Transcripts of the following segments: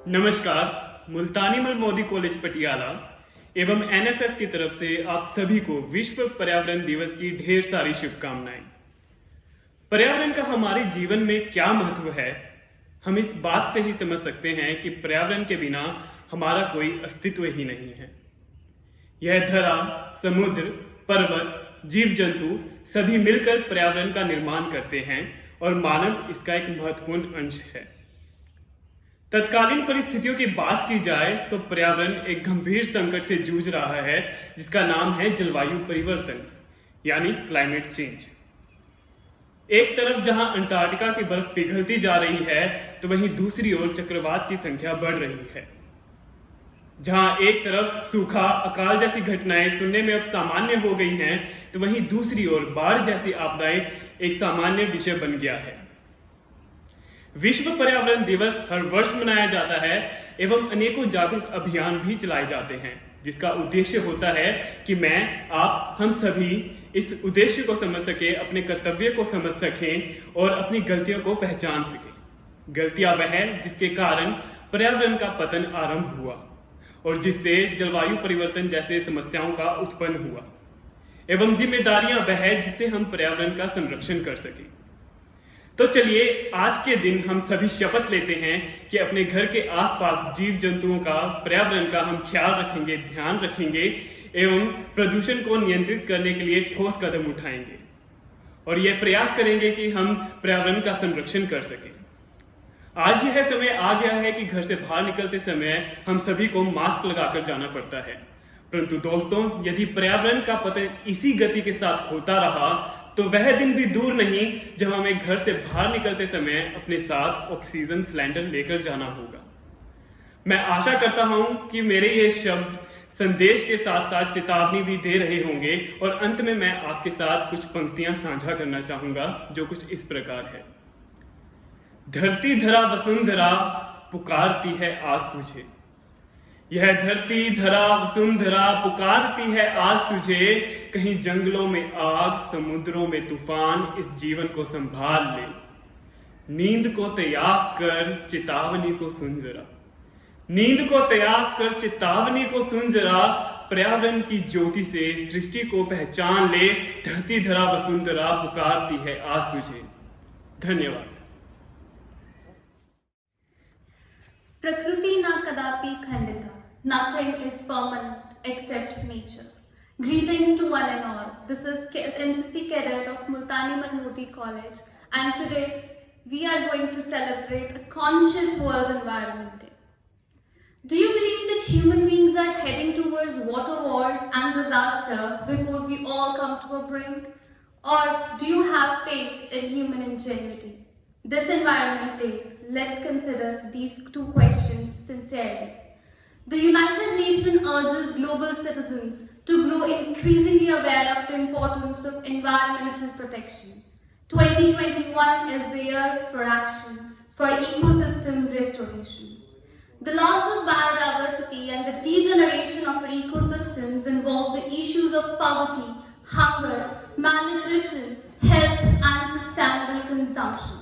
नमस्कार, मुल्तानी मल मोदी कॉलेज पटियाला एवं एनएसएस की तरफ से आप सभी को विश्व पर्यावरण दिवस की ढेर सारी शुभकामनाएं। पर्यावरण का हमारे जीवन में क्या महत्व है, हम इस बात से ही समझ सकते हैं कि पर्यावरण के बिना हमारा कोई अस्तित्व ही नहीं है। यह धरा, समुद्र, पर्वत, जीव जंतु सभी मिलकर पर्यावरण का निर्माण करते हैं और मानव इसका एक महत्वपूर्ण अंश है। तत्कालीन परिस्थितियों की बात की जाए तो पर्यावरण एक गंभीर संकट से जूझ रहा है जिसका नाम है जलवायु परिवर्तन यानी क्लाइमेट चेंज। एक तरफ जहां अंटार्कटिका की बर्फ पिघलती जा रही है तो वहीं दूसरी ओर चक्रवात की संख्या बढ़ रही है। जहां एक तरफ सूखा, अकाल जैसी घटनाएं सुनने में अब सामान्य हो गई हैं तो वहीं दूसरी ओर बाढ़ जैसी आपदाएं एक सामान्य विषय बन गया है। विश्व पर्यावरण दिवस हर वर्ष मनाया जाता है एवं अनेकों जागरूक अभियान भी चलाए जाते हैं जिसका उद्देश्य होता है कि हम सभी इस उद्देश्य को समझ सके, अपने कर्तव्य को समझ सकें और अपनी गलतियों को पहचान सकें। गलतियां वह है जिसके कारण पर्यावरण का पतन आरंभ हुआ और जिससे जलवायु परिवर्तन जैसे समस्याओं का उत्पन्न हुआ एवं जिम्मेदारियां वह है जिससे हम पर्यावरण का संरक्षण कर सकें। तो चलिए आज के दिन हम सभी शपथ लेते हैं कि अपने घर के आसपास जीव जंतुओं का, पर्यावरण का हम ख्याल रखेंगे, ध्यान रखेंगे एवं प्रदूषण को नियंत्रित करने के लिए ठोस कदम उठाएंगे और यह प्रयास करेंगे कि हम पर्यावरण का संरक्षण कर सकें। आज यह समय आ गया है कि घर से बाहर निकलते समय हम सभी को मास्क लगाकर जाना पड़ता है, परंतु दोस्तों यदि पर्यावरण का पतन इसी गति के साथ होता रहा तो वह दिन भी दूर नहीं जब हमें घर से बाहर निकलते समय अपने साथ ऑक्सीजन सिलेंडर लेकर जाना होगा। मैं आशा करता हूं कि मेरे ये शब्द संदेश के साथ साथ चेतावनी भी दे रहे होंगे और अंत में मैं आपके साथ कुछ पंक्तियां साझा करना चाहूंगा जो कुछ इस प्रकार है। धरती धरा वसुंधरा पुकारती है आज तुझे, यह धरती धरा वसुंधरा पुकारती है आज तुझे। कहीं जंगलों में आग, समुद्रों में तूफान, इस जीवन को संभाल ले। नींद को त्याग कर चेतावनी को सुन जरा, नींद को त्याग कर चेतावनी को सुन जरा। पर्यावरण की ज्योति से सृष्टि को पहचान ले। धरती धरा वसुंधरा पुकारती है आज तुझे। धन्यवाद। प्रकृति न कदापि खंडिता, nothing is permanent except nature. Greetings to one and all. This is NCC cadet of Multani Mal Modi College, and today we are going to celebrate a conscious world environment day. Do you believe that human beings are heading towards water wars and disaster before we all come to a brink? Or do you have faith in human ingenuity? This environment day, let's consider these two questions sincerely. The United Nations urges global citizens to grow increasingly aware of the importance of environmental protection. 2021 is the year for action for ecosystem restoration. The loss of biodiversity and the degeneration of our ecosystems involve the issues of poverty, hunger, malnutrition, health, and sustainable consumption.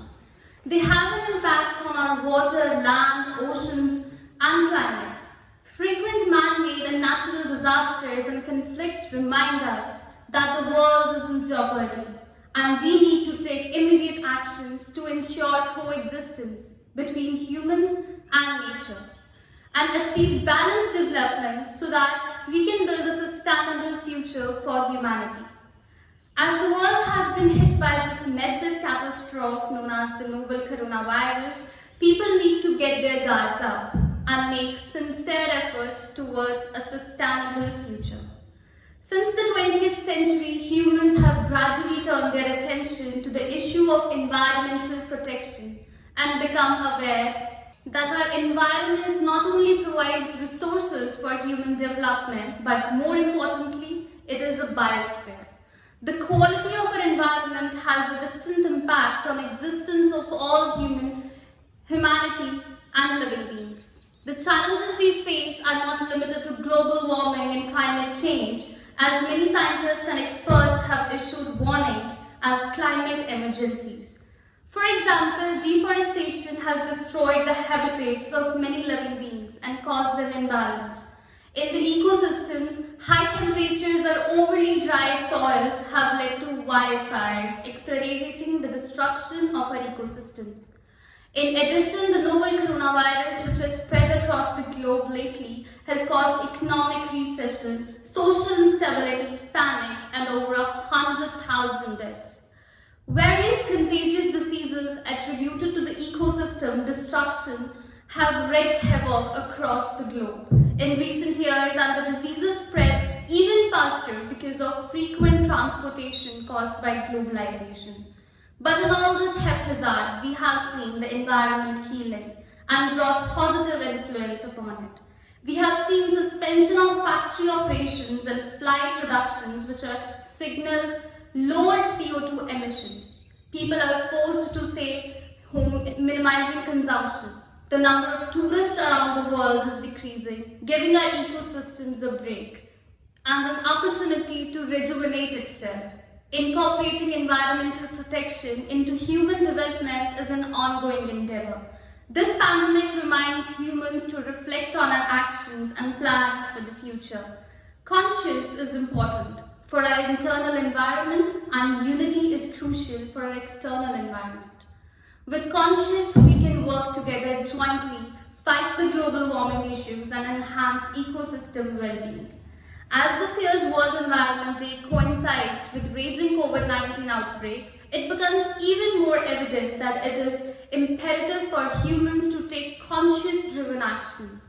They have an impact on our water, land, oceans, and climate. Frequent man-made and natural disasters and conflicts remind us that the world is in jeopardy, and we need to take immediate actions to ensure coexistence between humans and nature and achieve balanced development so that we can build a sustainable future for humanity. As the world has been hit by this massive catastrophe known as the novel coronavirus, people need to get their guards up and make sincere efforts towards a sustainable future. Since the 20th century, humans have gradually turned their attention to the issue of environmental protection and become aware that our environment not only provides resources for human development, but more importantly, it is a biosphere. The quality of our environment has a distant impact on existence of all humanity and living beings. The challenges we face are not limited to global warming and climate change, as many scientists and experts have issued warning as climate emergencies. For example, deforestation has destroyed the habitats of many living beings and caused an imbalance. In the ecosystems, high temperatures or overly dry soils have led to wildfires, accelerating the destruction of our ecosystems. In addition, the novel coronavirus, which has spread across the globe lately, has caused economic recession, social instability, panic, and over 100,000 deaths. Various contagious diseases attributed to the ecosystem destruction have wreaked havoc across the globe in recent years, and the diseases spread even faster because of frequent transportation caused by globalization. But in all this haphazard, we have seen the environment healing and brought positive influence upon it. We have seen suspension of factory operations and flight reductions, which are signaled lowered CO2 emissions. People are forced to stay home, minimizing consumption. The number of tourists around the world is decreasing, giving our ecosystems a break and an opportunity to rejuvenate itself. Incorporating environmental protection into human development is an ongoing endeavor. This pandemic reminds humans to reflect on our actions and plan for the future. Conscience is important for our internal environment, and unity is crucial for our external environment. With conscience, we can work together jointly, fight the global warming issues, and enhance ecosystem well-being. As this year's World Environment Day coincides with raging COVID-19 outbreak, it becomes even more evident that it is imperative for humans to take conscious-driven actions.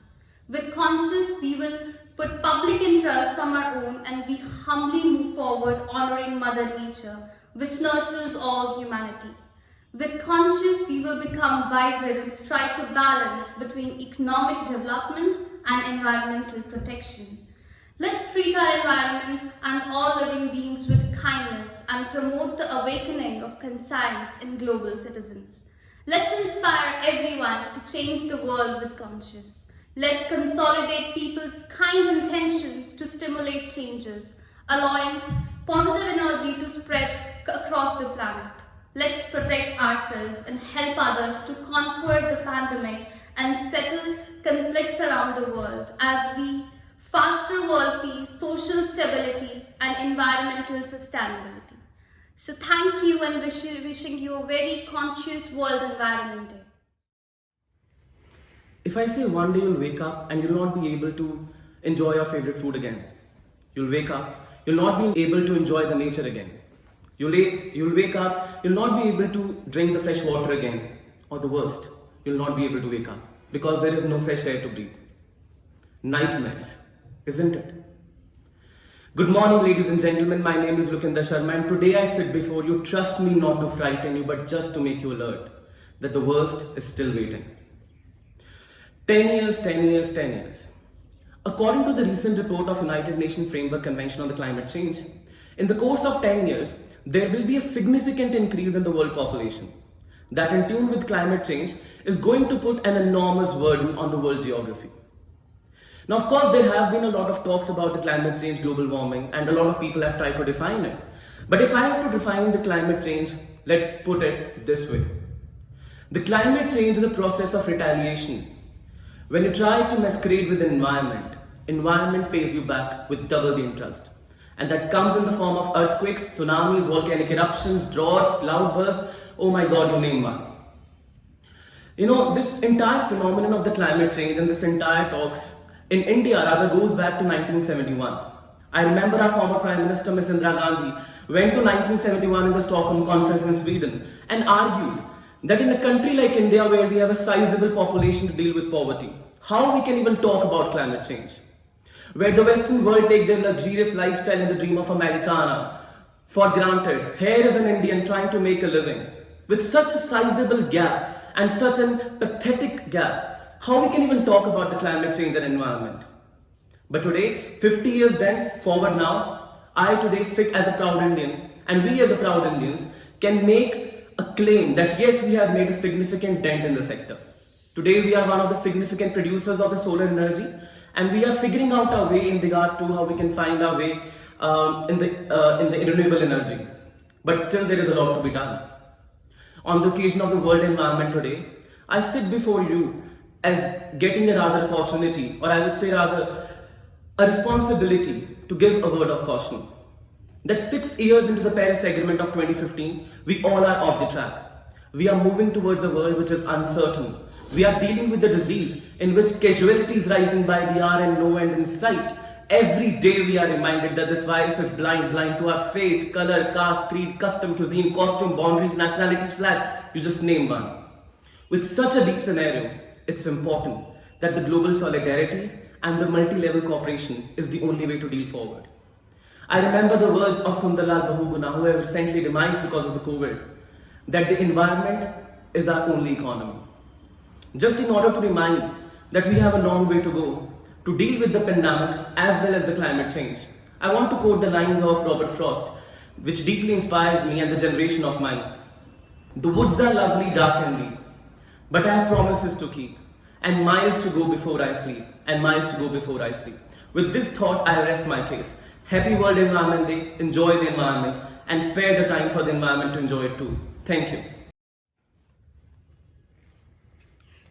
With conscience, we will put public interest from our own, and we humbly move forward honoring Mother Nature, which nurtures all humanity. With conscience, we will become wiser and strike a balance between economic development and environmental protection. Let's treat our environment and all living beings with kindness and promote the awakening of conscience in global citizens. Let's inspire everyone to change the world with conscience. Let's consolidate people's kind intentions to stimulate changes, allowing positive energy to spread across the planet. Let's protect ourselves and help others to conquer the pandemic and settle conflicts around the world as we foster world peace, social stability, and environmental sustainability. So thank you, and wishing you a very conscious World Environment Day. If I say one day you'll wake up and you'll not be able to enjoy your favorite food again, you'll wake up, you'll not be able to enjoy the nature again. You'll wake up, you'll not be able to drink the fresh water again. Or the worst, you'll not be able to wake up because there is no fresh air to breathe. Nightmare, isn't it? Good morning, ladies and gentlemen. My name is Lukinder Sharma, and today I sit before you. Trust me, not to frighten you, but just to make you alert that the worst is still waiting. 10 years, 10 years, 10 years. According to the recent report of United Nations Framework Convention on the Climate Change, in the course of 10 years, there will be a significant increase in the world population that, in tune with climate change, is going to put an enormous burden on the world geography. Now, of course, there have been a lot of talks about the climate change, global warming, and a lot of people have tried to define it. But if I have to define the climate change, let's put it this way. The climate change is a process of retaliation. When you try to masquerade with the environment pays you back with double the interest. And that comes in the form of earthquakes, tsunamis, volcanic eruptions, droughts, cloudbursts, oh my god, you name one. You know, this entire phenomenon of the climate change and this entire talks in India rather goes back to 1971. I remember our former Prime Minister, Ms. Indira Gandhi, went to 1971 in the Stockholm Conference in Sweden and argued that in a country like India, where we have a sizable population to deal with poverty, how we can even talk about climate change? Where the Western world take their luxurious lifestyle and the dream of Americana for granted, here is an Indian trying to make a living. With such a sizable gap and such a pathetic gap, how we can even talk about the climate change and environment? But today, 50 years then, forward now, I today sit as a proud Indian, and we as a proud Indians can make a claim that yes, we have made a significant dent in the sector. Today we are one of the significant producers of the solar energy, and we are figuring out our way in regard to how we can find our way in the renewable energy. But still there is a lot to be done. On the occasion of the World Environment Day, I sit before you as getting a rather opportunity, or I would say rather a responsibility to give a word of caution. That 6 years into the Paris Agreement of 2015, we all are off the track. We are moving towards a world which is uncertain. We are dealing with a disease in which casualties rising by the hour and no end in sight. Every day we are reminded that this virus is blind to our faith, color, caste, creed, custom, cuisine, costume, boundaries, nationalities, flag, you just name one. With such a deep scenario, it's important that the global solidarity and the multi-level cooperation is the only way to deal forward. I remember the words of Sundarlal Bahuguna, who have recently demised because of the COVID, that the environment is our only economy. Just in order to remind that we have a long way to go to deal with the pandemic as well as the climate change, I want to quote the lines of Robert Frost, which deeply inspires me and the generation of mine. The woods are lovely, dark and deep, but I have promises to keep, and miles to go before I sleep, and miles to go before I sleep. With this thought, I rest my case. Happy World Environment Day, enjoy the environment, and spare the time for the environment to enjoy it too. Thank you.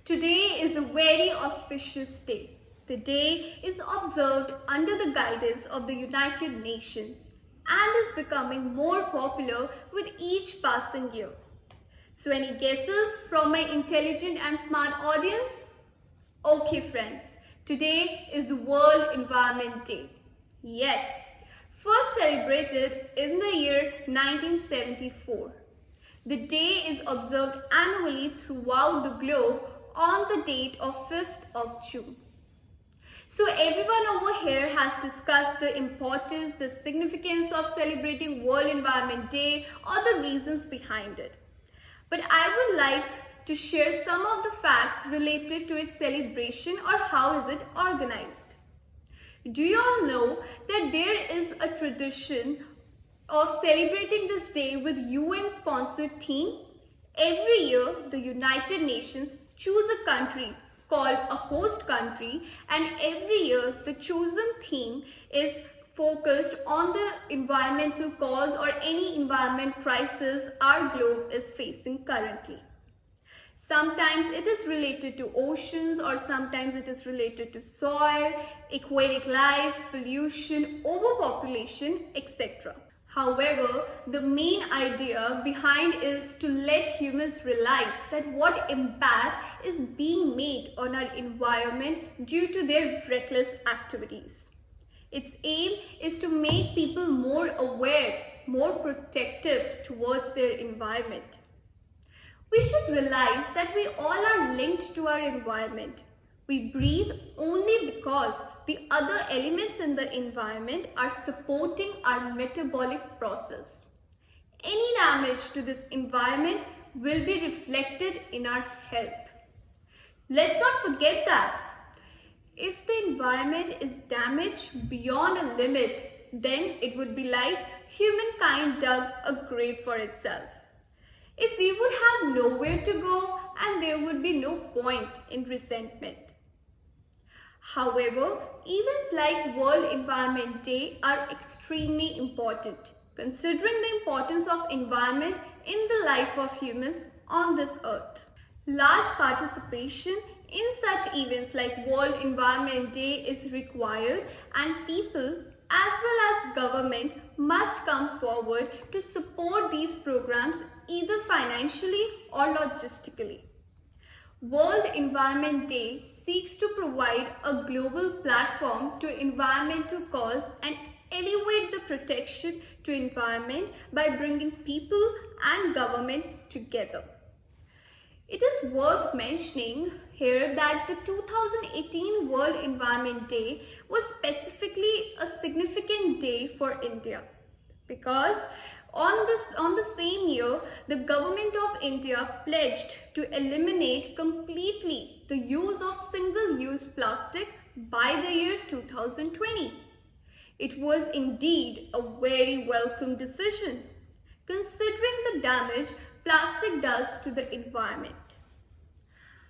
Today is a very auspicious day. The day is observed under the guidance of the United Nations and is becoming more popular with each passing year. So any guesses from my intelligent and smart audience? Okay friends, today is the World Environment Day. Yes, first celebrated in the year 1974. The day is observed annually throughout the globe on the date of 5th of June. So everyone over here has discussed the importance, the significance of celebrating World Environment Day or the reasons behind it. But I would like to share some of the facts related to its celebration or how is it organized. Do you all know that there is a tradition of celebrating this day with UN-sponsored theme? Every year, the United Nations choose a country called a host country, and every year the chosen theme is focused on the environmental cause or any environment crisis our globe is facing currently. Sometimes it is related to oceans, or sometimes it is related to soil, aquatic life, pollution, overpopulation, etc. However, the main idea behind is to let humans realize that what impact is being made on our environment due to their reckless activities. Its aim is to make people more aware, more protective towards their environment. We should realize that we all are linked to our environment. We breathe only because the other elements in the environment are supporting our metabolic process. Any damage to this environment will be reflected in our health. Let's not forget that. If the environment is damaged beyond a limit, then it would be like humankind dug a grave for itself. If we would have nowhere to go, and there would be no point in resentment. However, events like World Environment Day are extremely important, considering the importance of environment in the life of humans on this earth. Large participation in such events like World Environment Day is required, and people as well as government must come forward to support these programs either financially or logistically. World Environment Day seeks to provide a global platform to environmental cause and elevate the protection to environment by bringing people and government together. It is worth mentioning here that the 2018 World Environment Day was specifically a significant day for India, because on the same year, the government of India pledged to eliminate completely the use of single-use plastic by the year 2020. It was indeed a very welcome decision, considering the damage plastic does to the environment.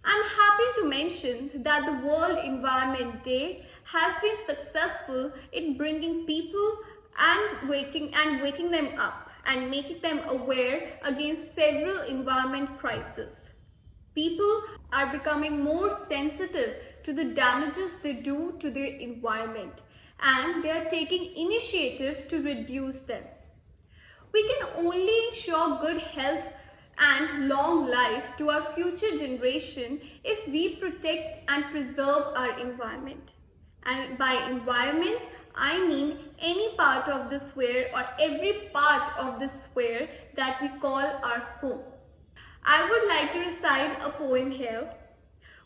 I'm happy to mention that the World Environment Day has been successful in bringing people and waking them up and making them aware against several environment crises. People are becoming more sensitive to the damages they do to their environment, and they are taking initiative to reduce them. We can only ensure good health and long life to our future generation if we protect and preserve our environment. And by environment, I mean any part of the sphere or every part of the sphere that we call our home. I would like to recite a poem here.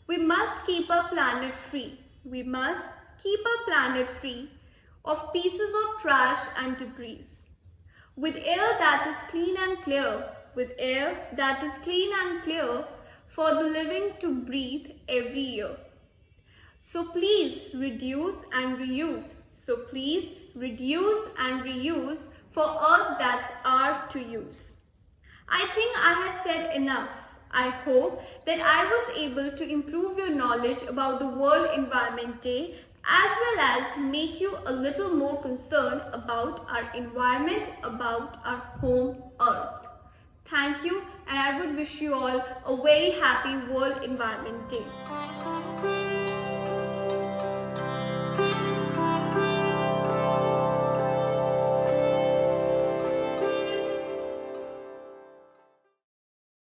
We must keep our planet free. We must keep our planet free of pieces of trash and debris. With air that is clean and clear, with air that is clean and clear for the living to breathe every year. So please reduce and reuse. So please reduce and reuse for earth that's our to use. I think I have said enough. I hope that I was able to improve your knowledge about the World Environment Day as well as make you a little more concerned about our environment, about our home earth. Thank you, and I would wish you all a very happy World Environment Day.